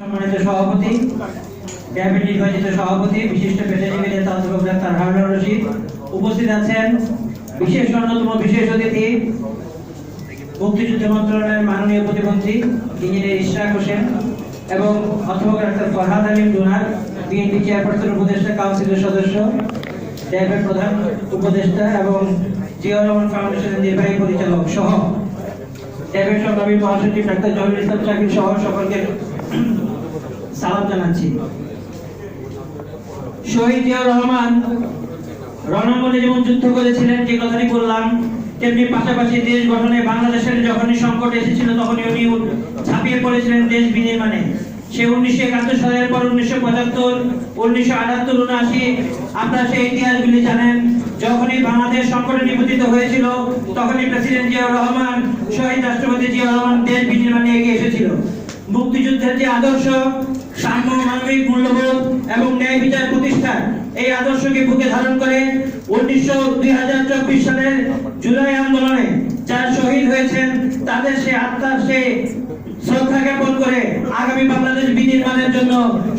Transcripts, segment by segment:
সম্মানিত সভাপতি, ক্যাবিনেট নির্বাচিত সভাপতি, বিশিষ্ট পেশাজীবী নেতা অধ্যাপক ডাক্তার হারুনুর রশিদ, উপস্থিত আছেন বিশেষ অন্যতম বিশেষ অতিথি মুক্তিযুদ্ধ মন্ত্রণালয়ের মাননীয় প্রতিমন্ত্রী ইঞ্জিনিয়ার ইশরাক হোসেন এবং অধ্যাপক ডাক্তার ফরহাদ আলিম ডোনার, বিএনপি চেয়ারপারসন উপদেষ্টা কাউন্সিলের সদস্য, ট্যাবের প্রধান উপদেষ্টা এবং জিয়াউর রহমান ফাউন্ডেশনের নির্বাহী পরিচালক সহ ট্যাবের সংগ্রামী মহাসচিব ডাক্তার জহিরুল ইসলাম শাকিল সহ সকলকে সালাম জানাচ্ছি। শহীদ জিয়াউর রহমান রণাঙ্গনে যেমন যুদ্ধ করেছিলেন, যে কথাটি বললাম, তেমনি পাশাপাশি দেশ গঠনে বাংলাদেশের যখনই সংকট এসেছিল তখনই উনি ঝাঁপিয়ে পড়েছিলেন দেশ বিনির্মাণে। সে 1971 সালের পর 1975, 1978, 79 আপনারা সেই ইতিহাসগুলি জানেন। যখনই বাংলাদেশ সংকটে নিপতিত হয়েছিল তখনই প্রেসিডেন্ট জিয়াউর রহমান, শহীদ রাষ্ট্রপতি জিয়াউর রহমান দেশ বিনির্মাণে এগিয়ে এসেছিল। মুক্তিযুদ্ধের যে আদর্শ, সাম্য, মানবিক মূল্যবোধ এবং ন্যায় বিচার প্রতিষ্ঠা, এই আদর্শকে বুকে ধারণ করে 2024 সালের জুলাই আন্দোলনে যারা শহীদ হয়েছেন তাদের সে আত্মার সে শ্রদ্ধা জ্ঞাপন করে আগামী বাংলাদেশ বিনির্মাণের জন্য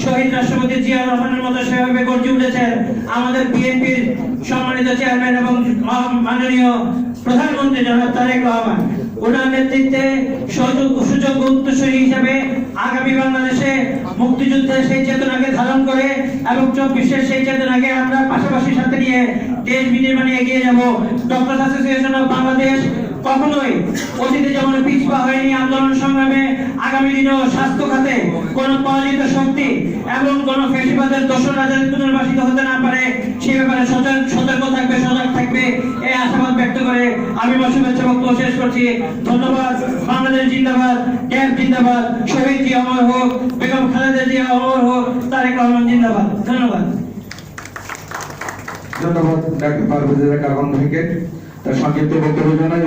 শহীদ রাষ্ট্রপতি জিয়াউর রহমানের মতো সেভাবে গর্জে উঠেছেন আমাদের বিএনপির সম্মানিত চেয়ারম্যান এবং মাননীয় প্রধানমন্ত্রী জনাব তারেক রহমান। ওনার নেতৃত্বে সুযোগ্য উত্তরসূরি হিসেবে আগামী বাংলাদেশে মুক্তিযুদ্ধের সেই চেতনাকে ধারণ করে এবং 24-এর সেই চেতনাকে আমরা পাশাপাশি সাথে নিয়ে দেশ বিনির্মাণে এগিয়ে যাব। ডক্টরস অ্যাসোসিয়েশন অফ বাংলাদেশ কখনোই অতীতে যেমন পিছপা হয়নি আন্দোলন সংগ্রামে, আগামী দিনেও স্বাস্থ্য খাতে কোন পরাজিত শক্তি এবং কোন ফ্যাসিবাদের দোসর রাজার পুনর্বাসিত হতে না পারে সে ব্যাপারে সতর্ক থাকবে, সজাগ থাকবে, এই আশাবাদ ব্যক্ত করে আমি আমার শুভেচ্ছা বক্তব্য শেষ করছি। ধন্যবাদ। বাংলাদেশ জিন্দাবাদ, ক্যাম্প জিন্দাবাদ, শহীদ জিয়া অমর হোক, বেগম খালেদা জিয়া অমর হোক, তারেক রহমান জিন্দাবাদ। ধন্যবাদ। ধন্যবাদ ডাক্তার পারভেজ কারখান থেকে তার সংক্ষিপ্ত বক্তব্য জানাই।